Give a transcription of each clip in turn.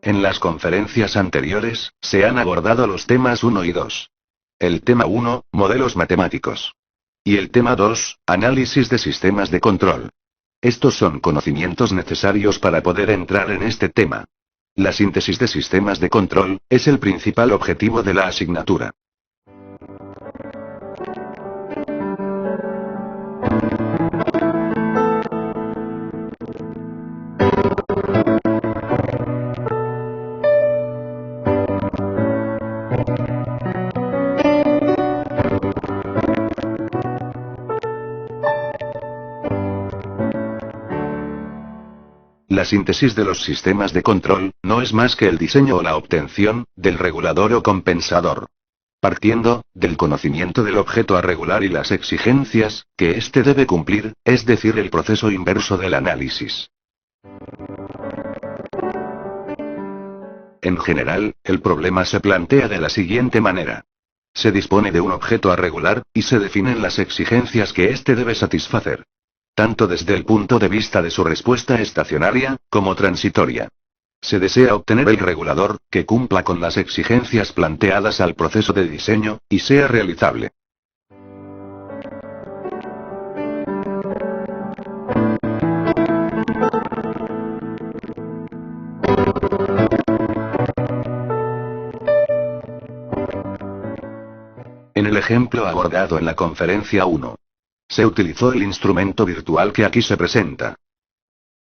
En las conferencias anteriores, se han abordado los temas 1 y 2. El tema 1, modelos matemáticos. Y el tema 2, análisis de sistemas de control. Estos son conocimientos necesarios para poder entrar en este tema. La síntesis de sistemas de control es el principal objetivo de la asignatura. La síntesis de los sistemas de control no es más que el diseño o la obtención del regulador o compensador. Partiendo del conocimiento del objeto a regular y las exigencias que éste debe cumplir, es decir, el proceso inverso del análisis. En general, el problema se plantea de la siguiente manera. Se dispone de un objeto a regular, y se definen las exigencias que éste debe satisfacer. Tanto desde el punto de vista de su respuesta estacionaria, como transitoria. Se desea obtener el regulador, que cumpla con las exigencias planteadas al proceso de diseño, y sea realizable. En el ejemplo abordado en la conferencia 1. Se utilizó el instrumento virtual que aquí se presenta.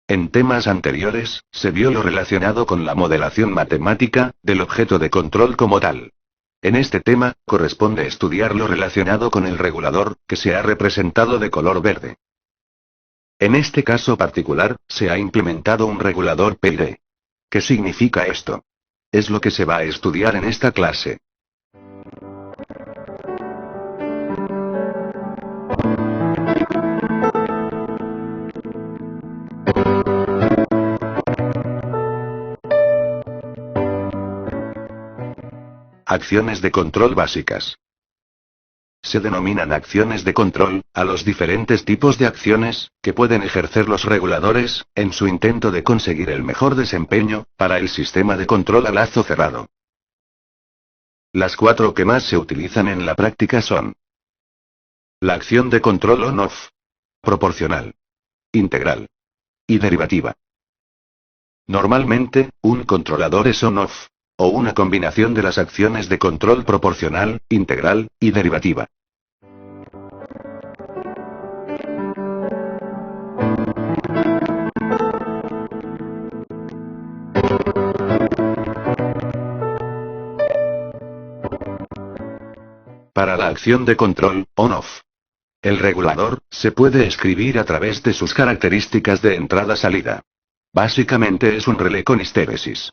En temas anteriores, se vio lo relacionado con la modelación matemática del objeto de control como tal. En este tema, corresponde estudiar lo relacionado con el regulador, que se ha representado de color verde. En este caso particular, se ha implementado un regulador PID. ¿Qué significa esto? Es lo que se va a estudiar en esta clase. Acciones de control básicas. Se denominan acciones de control a los diferentes tipos de acciones que pueden ejercer los reguladores en su intento de conseguir el mejor desempeño para el sistema de control a lazo cerrado. Las 4 que más se utilizan en la práctica son: la acción de control on-off, proporcional, integral y derivativa. Normalmente, un controlador es on-off, o una combinación de las acciones de control proporcional, integral y derivativa. Para la acción de control on-off, el regulador se puede escribir a través de sus características de entrada-salida. Básicamente es un relé con histéresis,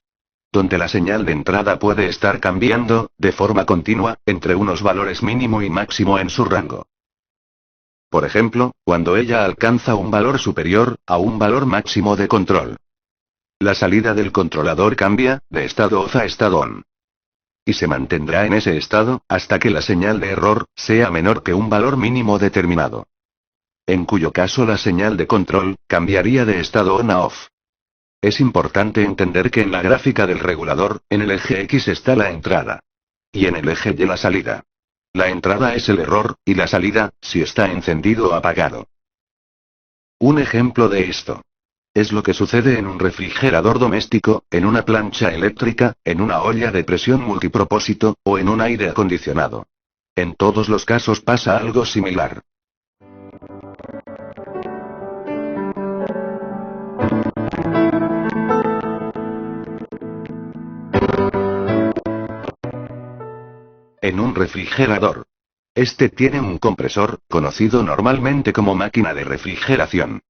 donde la señal de entrada puede estar cambiando, de forma continua, entre unos valores mínimo y máximo en su rango. Por ejemplo, cuando ella alcanza un valor superior a un valor máximo de control, la salida del controlador cambia de estado off a estado on. Y se mantendrá en ese estado hasta que la señal de error sea menor que un valor mínimo determinado. En cuyo caso la señal de control cambiaría de estado on a off. Es importante entender que en la gráfica del regulador, en el eje X está la entrada. Y en el eje Y la salida. La entrada es el error, y la salida, si está encendido o apagado. Un ejemplo de esto es lo que sucede en un refrigerador doméstico, en una plancha eléctrica, en una olla de presión multipropósito, o en un aire acondicionado. En todos los casos pasa algo similar. En un refrigerador, este tiene un compresor, conocido normalmente como máquina de refrigeración.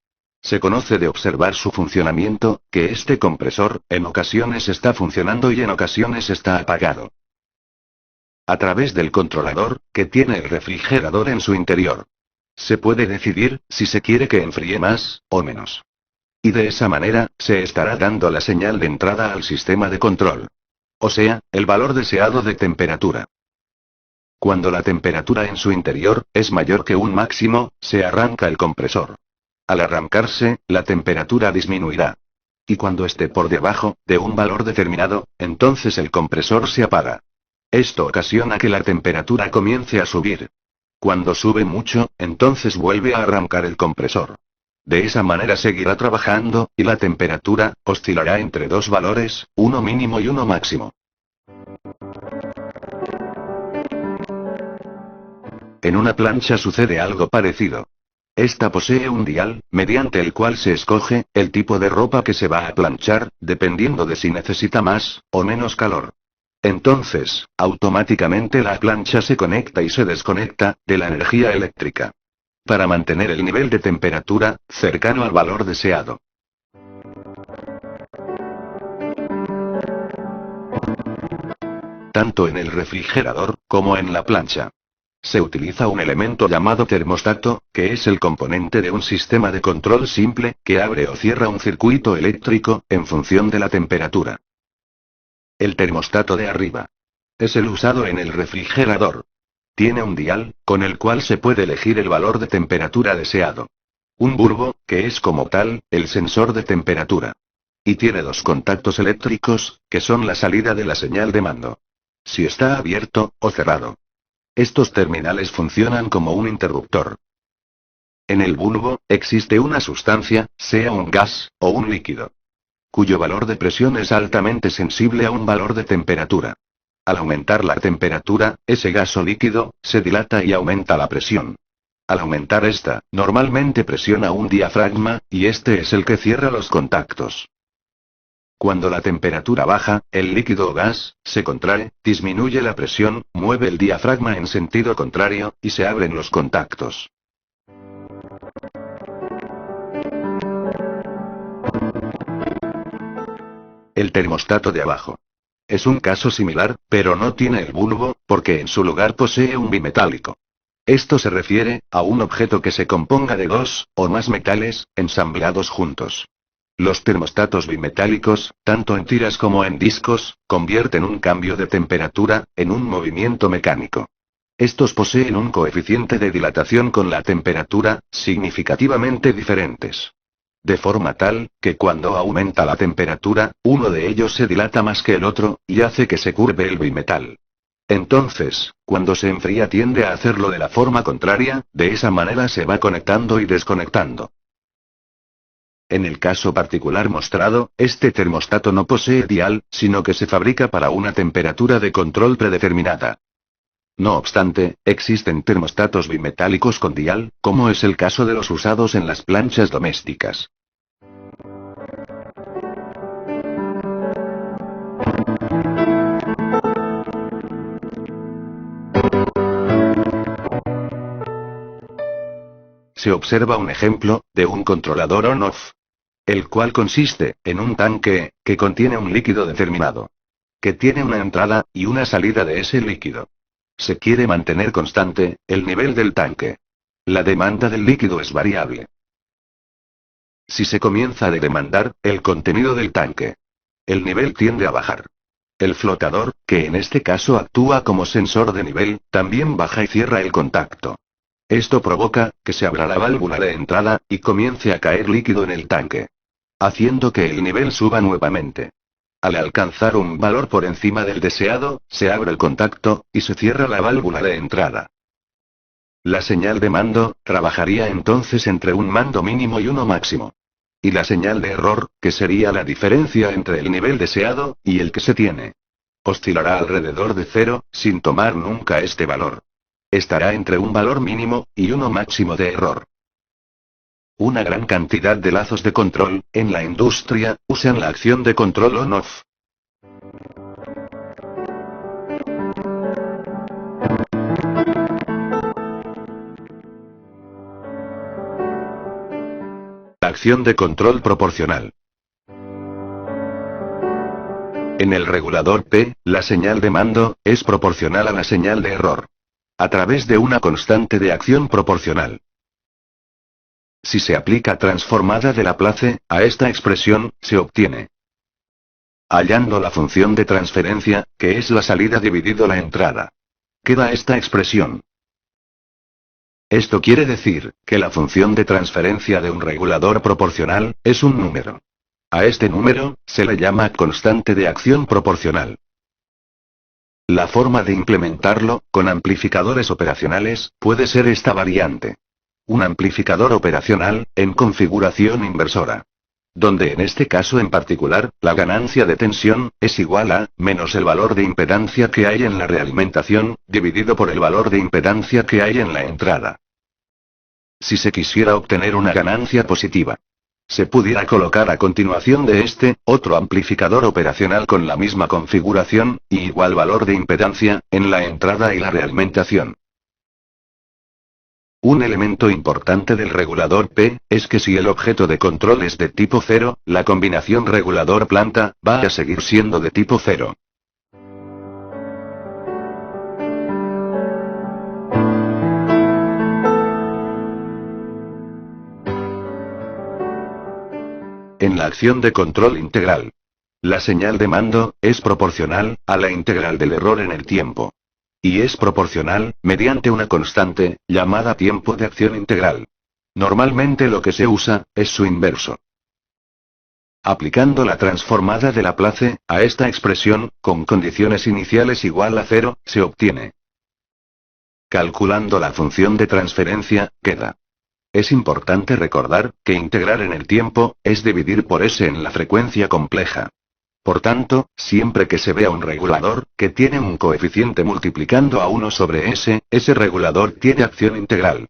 Se conoce de observar su funcionamiento, que este compresor, en ocasiones está funcionando y en ocasiones está apagado. A través del controlador, que tiene el refrigerador en su interior, se puede decidir si se quiere que enfríe más o menos. Y de esa manera, se estará dando la señal de entrada al sistema de control. O sea, el valor deseado de temperatura. Cuando la temperatura en su interior es mayor que un máximo, se arranca el compresor. Al arrancarse, la temperatura disminuirá. Y cuando esté por debajo de un valor determinado, entonces el compresor se apaga. Esto ocasiona que la temperatura comience a subir. Cuando sube mucho, entonces vuelve a arrancar el compresor. De esa manera seguirá trabajando, y la temperatura oscilará entre dos valores, uno mínimo y uno máximo. En una plancha sucede algo parecido. Esta posee un dial, mediante el cual se escoge el tipo de ropa que se va a planchar, dependiendo de si necesita más o menos calor. Entonces, automáticamente la plancha se conecta y se desconecta de la energía eléctrica, para mantener el nivel de temperatura cercano al valor deseado. Tanto en el refrigerador como en la plancha se utiliza un elemento llamado termostato, que es el componente de un sistema de control simple, que abre o cierra un circuito eléctrico, en función de la temperatura. El termostato de arriba es el usado en el refrigerador. Tiene un dial, con el cual se puede elegir el valor de temperatura deseado. Un bulbo, que es como tal, el sensor de temperatura. Y tiene dos contactos eléctricos, que son la salida de la señal de mando. Si está abierto, o cerrado. Estos terminales funcionan como un interruptor. En el bulbo, existe una sustancia, sea un gas, o un líquido, cuyo valor de presión es altamente sensible a un valor de temperatura. Al aumentar la temperatura, ese gas o líquido se dilata y aumenta la presión. Al aumentar esta, normalmente presiona un diafragma, y este es el que cierra los contactos. Cuando la temperatura baja, el líquido o gas se contrae, disminuye la presión, mueve el diafragma en sentido contrario, y se abren los contactos. El termostato de abajo es un caso similar, pero no tiene el bulbo, porque en su lugar posee un bimetálico. Esto se refiere a un objeto que se componga de dos o más metales ensamblados juntos. Los termostatos bimetálicos, tanto en tiras como en discos, convierten un cambio de temperatura en un movimiento mecánico. Estos poseen un coeficiente de dilatación con la temperatura significativamente diferentes. De forma tal, que cuando aumenta la temperatura, uno de ellos se dilata más que el otro, y hace que se curve el bimetal. Entonces, cuando se enfría tiende a hacerlo de la forma contraria, de esa manera se va conectando y desconectando. En el caso particular mostrado, este termostato no posee dial, sino que se fabrica para una temperatura de control predeterminada. No obstante, existen termostatos bimetálicos con dial, como es el caso de los usados en las planchas domésticas. Se observa un ejemplo de un controlador on-off, el cual consiste en un tanque que contiene un líquido determinado, que tiene una entrada y una salida de ese líquido. Se quiere mantener constante el nivel del tanque. La demanda del líquido es variable. Si se comienza a demandar el contenido del tanque, el nivel tiende a bajar. El flotador, que en este caso actúa como sensor de nivel, también baja y cierra el contacto. Esto provoca que se abra la válvula de entrada y comience a caer líquido en el tanque, haciendo que el nivel suba nuevamente. Al alcanzar un valor por encima del deseado, se abre el contacto, y se cierra la válvula de entrada. La señal de mando trabajaría entonces entre un mando mínimo y uno máximo. Y la señal de error, que sería la diferencia entre el nivel deseado y el que se tiene, oscilará alrededor de cero, sin tomar nunca este valor. Estará entre un valor mínimo y uno máximo de error. Una gran cantidad de lazos de control, en la industria, usan la acción de control on-off. La acción de control proporcional. En el regulador P, la señal de mando es proporcional a la señal de error, a través de una constante de acción proporcional. Si se aplica transformada de Laplace a esta expresión, se obtiene, hallando la función de transferencia, que es la salida dividido la entrada, queda esta expresión. Esto quiere decir que la función de transferencia de un regulador proporcional es un número. A este número, se le llama constante de acción proporcional. La forma de implementarlo, con amplificadores operacionales, puede ser esta variante. Un amplificador operacional, en configuración inversora. Donde en este caso en particular, la ganancia de tensión, es igual a, menos el valor de impedancia que hay en la realimentación, dividido por el valor de impedancia que hay en la entrada. Si se quisiera obtener una ganancia positiva, se pudiera colocar a continuación de este, otro amplificador operacional con la misma configuración, y igual valor de impedancia, en la entrada y la realimentación. Un elemento importante del regulador P, es que si el objeto de control es de tipo 0, la combinación regulador-planta, va a seguir siendo de tipo 0. En la acción de control integral, la señal de mando, es proporcional, a la integral del error en el tiempo. Y es proporcional, mediante una constante, llamada tiempo de acción integral. Normalmente lo que se usa, es su inverso. Aplicando la transformada de Laplace, a esta expresión, con condiciones iniciales igual a 0, se obtiene. Calculando la función de transferencia, queda. Es importante recordar, que integrar en el tiempo, es dividir por S en la frecuencia compleja. Por tanto, siempre que se vea un regulador, que tiene un coeficiente multiplicando a 1 sobre S, ese regulador tiene acción integral.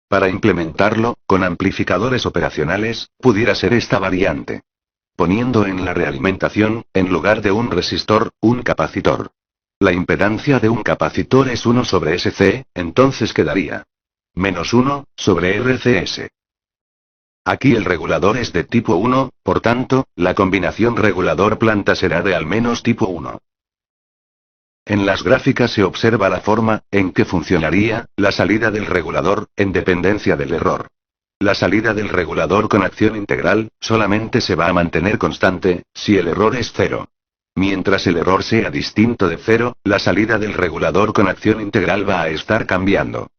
Para implementarlo, con amplificadores operacionales, pudiera ser esta variante. Poniendo en la realimentación, en lugar de un resistor, un capacitor. La impedancia de un capacitor es 1 sobre SC, entonces quedaría menos 1, sobre RCS. Aquí el regulador es de tipo 1, por tanto, la combinación regulador-planta será de al menos tipo 1. En las gráficas se observa la forma, en que funcionaría, la salida del regulador, en dependencia del error. La salida del regulador con acción integral, solamente se va a mantener constante, si el error es 0. Mientras el error sea distinto de 0, la salida del regulador con acción integral va a estar cambiando.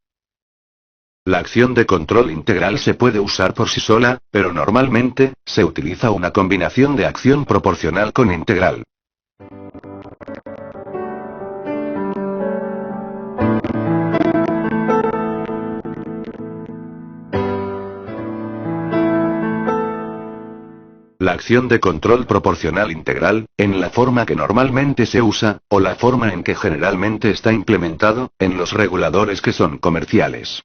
La acción de control integral se puede usar por sí sola, pero normalmente, se utiliza una combinación de acción proporcional con integral. La acción de control proporcional integral, en la forma que normalmente se usa, o la forma en que generalmente está implementado, en los reguladores que son comerciales.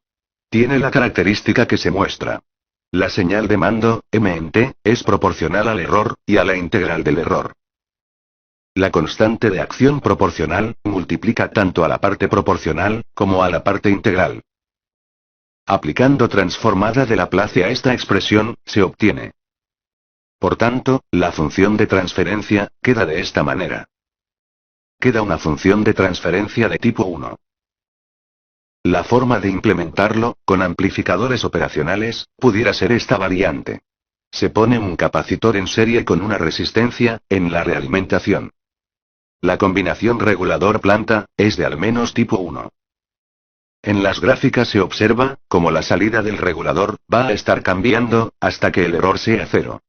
Tiene la característica que se muestra. La señal de mando, M en T, es proporcional al error, y a la integral del error. La constante de acción proporcional, multiplica tanto a la parte proporcional, como a la parte integral. Aplicando transformada de Laplace a esta expresión, se obtiene. Por tanto, la función de transferencia, queda de esta manera. Queda una función de transferencia de tipo 1. La forma de implementarlo, con amplificadores operacionales, pudiera ser esta variante. Se pone un capacitor en serie con una resistencia, en la realimentación. La combinación regulador-planta, es de al menos tipo 1. En las gráficas se observa, como la salida del regulador, va a estar cambiando, hasta que el error sea 0.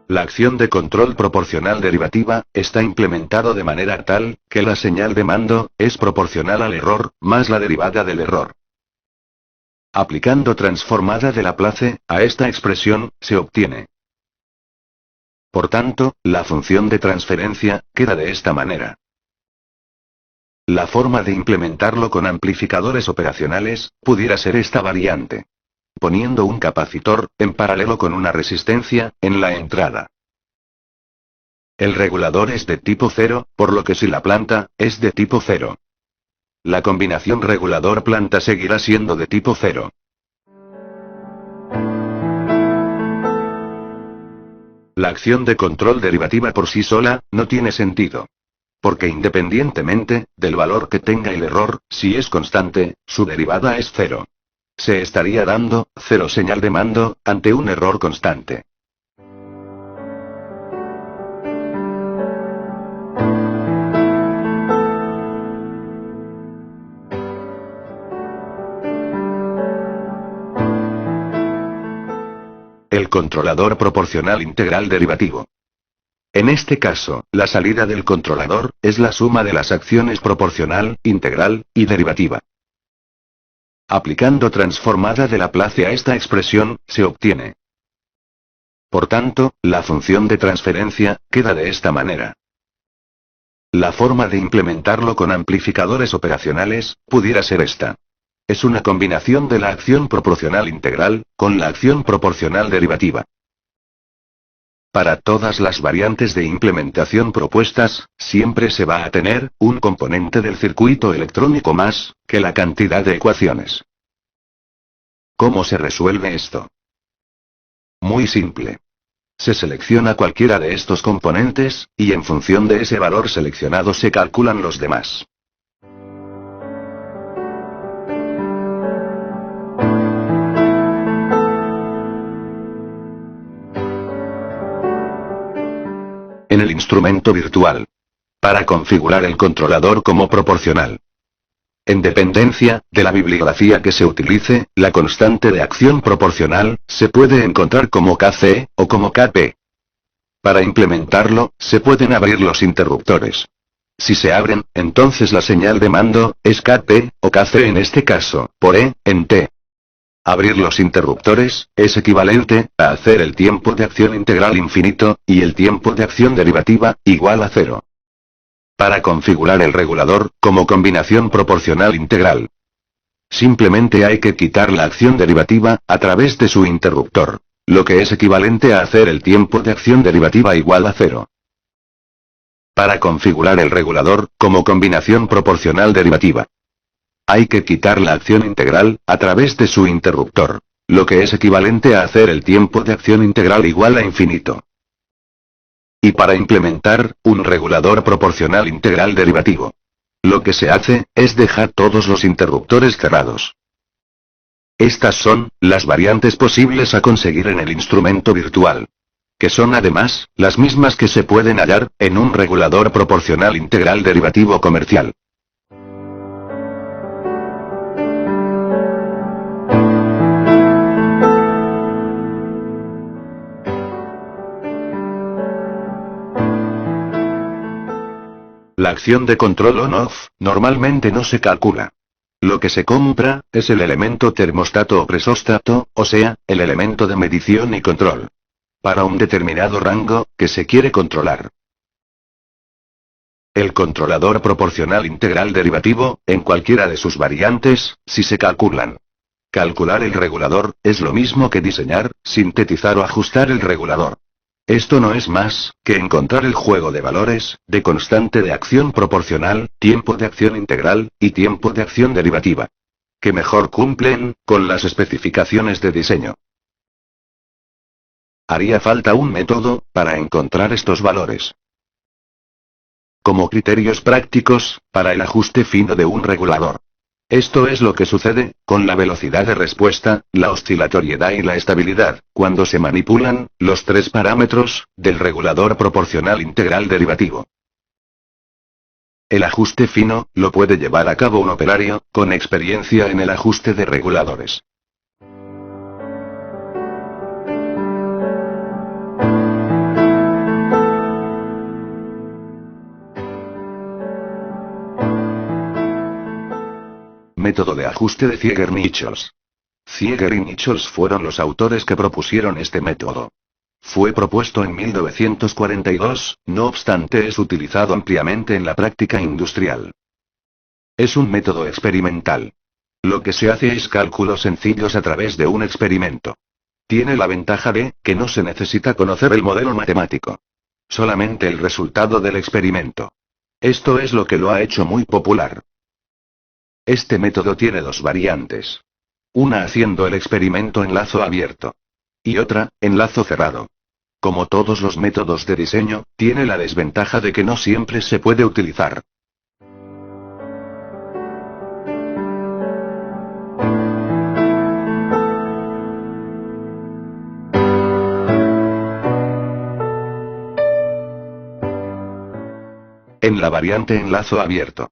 La acción de control proporcional derivativa, está implementado de manera tal, que la señal de mando, es proporcional al error, más la derivada del error. Aplicando transformada de Laplace, a esta expresión, se obtiene. Por tanto, la función de transferencia, queda de esta manera. La forma de implementarlo con amplificadores operacionales, pudiera ser esta variante. Poniendo un capacitor, en paralelo con una resistencia, en la entrada. El regulador es de tipo 0, por lo que si la planta, es de tipo 0. La combinación regulador-planta seguirá siendo de tipo 0. La acción de control derivativa por sí sola, no tiene sentido. Porque independientemente, del valor que tenga el error, si es constante, su derivada es 0. Se estaría dando, 0 señal de mando, ante un error constante. controlador proporcional integral derivativo. En este caso, la salida del controlador es la suma de las acciones proporcional, integral y derivativa. Aplicando transformada de Laplace a esta expresión, se obtiene. Por tanto, la función de transferencia queda de esta manera. La forma de implementarlo con amplificadores operacionales pudiera ser esta. Es una combinación de la acción proporcional integral con la acción proporcional derivativa. Para todas las variantes de implementación propuestas, siempre se va a tener un componente del circuito electrónico más que la cantidad de ecuaciones. ¿Cómo se resuelve esto? Muy simple. Se selecciona cualquiera de estos componentes, y en función de ese valor seleccionado se calculan los demás. En el instrumento virtual. Para configurar el controlador como proporcional. En dependencia de la bibliografía que se utilice, la constante de acción proporcional se puede encontrar como Kc o como Kp. Para implementarlo, se pueden abrir los interruptores. Si se abren, entonces la señal de mando es Kp o Kc en este caso, por E en T. Abrir los interruptores es equivalente a hacer el tiempo de acción integral infinito, y el tiempo de acción derivativa igual a 0. Para configurar el regulador como combinación proporcional integral, simplemente hay que quitar la acción derivativa a través de su interruptor, lo que es equivalente a hacer el tiempo de acción derivativa igual a 0. Para configurar el regulador como combinación proporcional derivativa, hay que quitar la acción integral a través de su interruptor, lo que es equivalente a hacer el tiempo de acción integral igual a infinito. Y para implementar un regulador proporcional integral derivativo, lo que se hace es dejar todos los interruptores cerrados. Estas son las variantes posibles a conseguir en el instrumento virtual, que son además las mismas que se pueden hallar en un regulador proporcional integral derivativo comercial. La acción de control on-off normalmente no se calcula. Lo que se compra es el elemento termostato o presóstato, o sea, el elemento de medición y control, para un determinado rango que se quiere controlar. El controlador proporcional integral derivativo, en cualquiera de sus variantes, si se calculan. Calcular el regulador es lo mismo que diseñar, sintetizar o ajustar el regulador. Esto no es más que encontrar el juego de valores, de constante de acción proporcional, tiempo de acción integral, y tiempo de acción derivativa, que mejor cumplen con las especificaciones de diseño. Haría falta un método para encontrar estos valores. Como criterios prácticos, para el ajuste fino de un regulador. Esto es lo que sucede con la velocidad de respuesta, la oscilatoriedad y la estabilidad, cuando se manipulan los tres parámetros del regulador proporcional integral derivativo. El ajuste fino lo puede llevar a cabo un operario con experiencia en el ajuste de reguladores. Método de ajuste de Zieger-Nichols. Zieger y Nichols fueron los autores que propusieron este método. Fue propuesto en 1942, no obstante es utilizado ampliamente en la práctica industrial. Es un método experimental. Lo que se hace es cálculos sencillos a través de un experimento. Tiene la ventaja de que no se necesita conocer el modelo matemático. Solamente el resultado del experimento. Esto es lo que lo ha hecho muy popular. Este método tiene dos variantes. Una haciendo el experimento en lazo abierto. Y otra, en lazo cerrado. Como todos los métodos de diseño, tiene la desventaja de que no siempre se puede utilizar. En la variante en lazo abierto,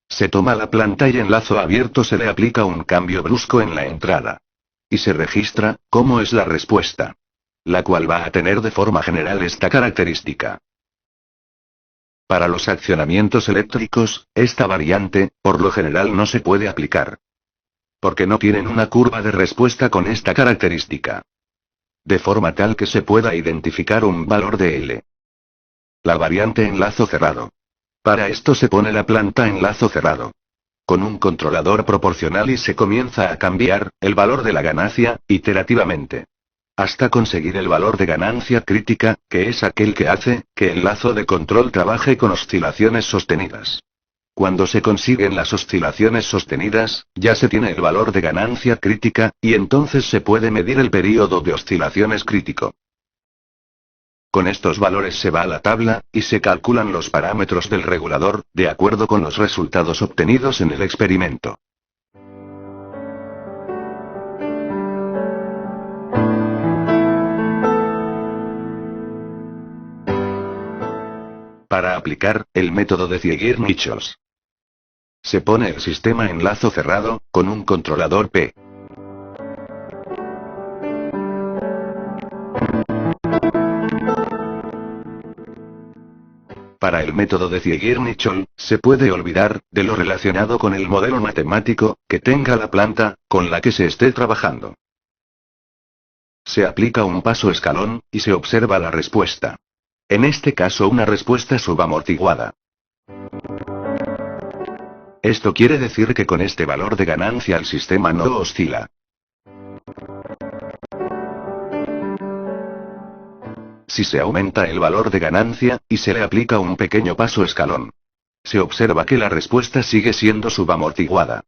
se toma la planta y en lazo abierto se le aplica un cambio brusco en la entrada. Y se registra cómo es la respuesta. la cual va a tener de forma general esta característica. Para los accionamientos eléctricos, esta variante, por lo general no se puede aplicar. Porque no tienen una curva de respuesta con esta característica. De forma tal que se pueda identificar un valor de L. La variante en lazo cerrado. Para esto se pone la planta en lazo cerrado. Con un controlador proporcional y se comienza a cambiar el valor de la ganancia, iterativamente. Hasta conseguir el valor de ganancia crítica, que es aquel que hace que el lazo de control trabaje con oscilaciones sostenidas. Cuando se consiguen las oscilaciones sostenidas, ya se tiene el valor de ganancia crítica, y entonces se puede medir el período de oscilaciones crítico. Con estos valores se va a la tabla, y se calculan los parámetros del regulador, de acuerdo con los resultados obtenidos en el experimento. Para aplicar el método de Ziegler-Nichols, se pone el sistema en lazo cerrado, con un controlador P. Para el método de Ziegler-Nichols, se puede olvidar de lo relacionado con el modelo matemático que tenga la planta con la que se esté trabajando. Se aplica un paso escalón, y se observa la respuesta. En este caso una respuesta subamortiguada. Esto quiere decir que con este valor de ganancia el sistema no oscila. Si se aumenta el valor de ganancia, y se le aplica un pequeño paso escalón, se observa que la respuesta sigue siendo subamortiguada.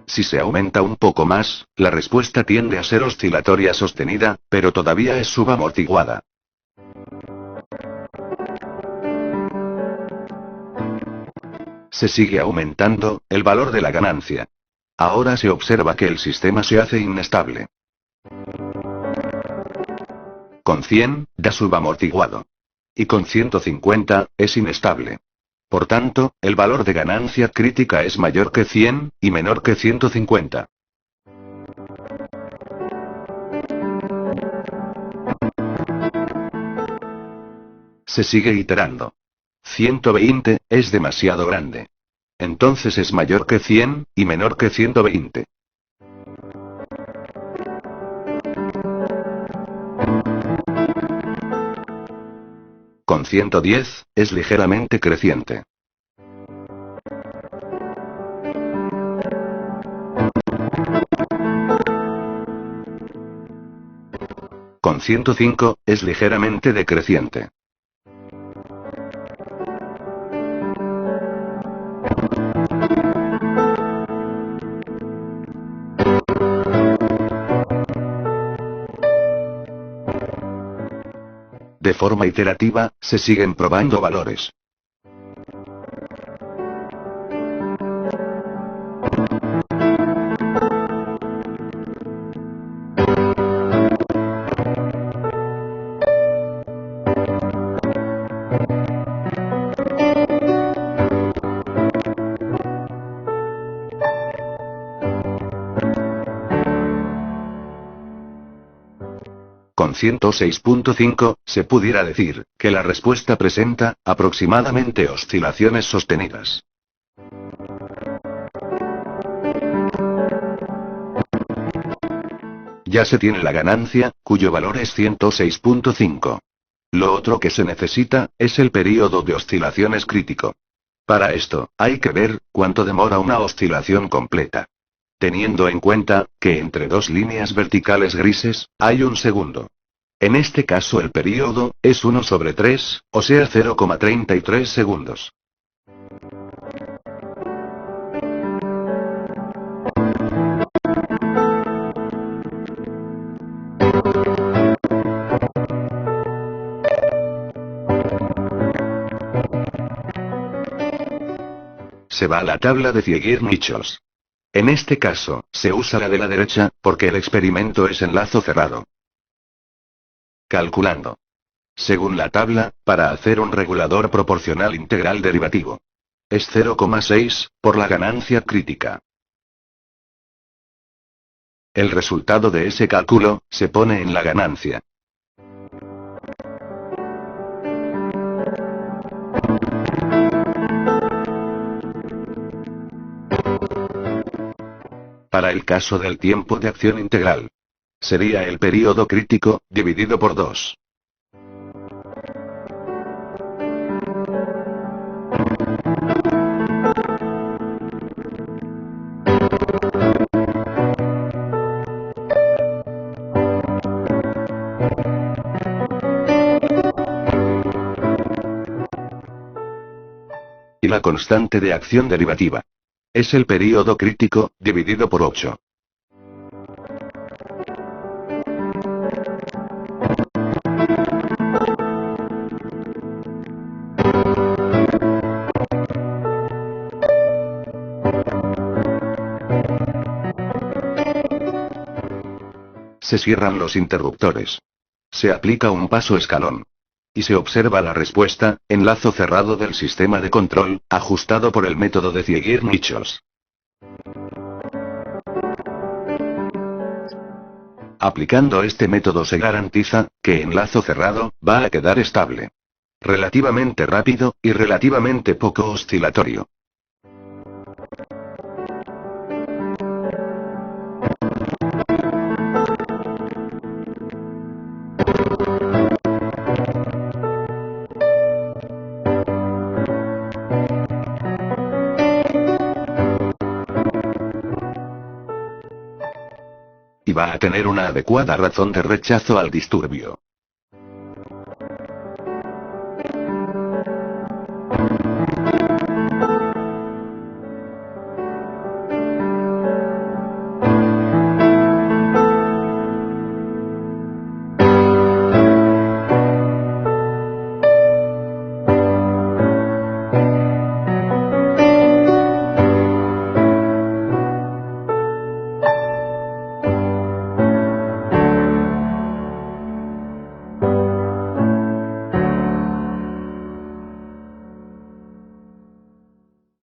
Si se aumenta un poco más, la respuesta tiende a ser oscilatoria sostenida, pero todavía es subamortiguada. Se sigue aumentando el valor de la ganancia. Ahora se observa que el sistema se hace inestable. Con 100, da subamortiguado. Y con 150, es inestable. Por tanto, el valor de ganancia crítica es mayor que 100, y menor que 150. Se sigue iterando. 120, es demasiado grande. Entonces es mayor que 100, y menor que 120. Con 110, es ligeramente creciente. Con 105, es ligeramente decreciente. De forma iterativa, se siguen probando valores. Con 106.5, se pudiera decir que la respuesta presenta, aproximadamente, oscilaciones sostenidas. Ya se tiene la ganancia, cuyo valor es 106.5. Lo otro que se necesita, es el período de oscilaciones crítico. Para esto, hay que ver cuánto demora una oscilación completa. Teniendo en cuenta que entre dos líneas verticales grises, hay un segundo. En este caso el período es 1/3, o sea 0,33 segundos. Se va a la tabla de Ziegler-Nichols. En este caso, se usa la de la derecha, porque el experimento es en lazo cerrado. Calculando. Según la tabla, para hacer un regulador proporcional integral derivativo. Es 0,6, por la ganancia crítica. El resultado de ese cálculo, se pone en la ganancia. Para el caso del tiempo de acción integral, sería el período crítico, dividido por 2. Y la constante de acción derivativa es el período crítico, dividido por 8. Se cierran los interruptores. Se aplica un paso escalón. Y se observa la respuesta, enlazo cerrado del sistema de control, ajustado por el método de Zieger-Nichols. Aplicando este método se garantiza que enlazo cerrado va a quedar estable, relativamente rápido, y relativamente poco oscilatorio. Y va a tener una adecuada razón de rechazo al disturbio.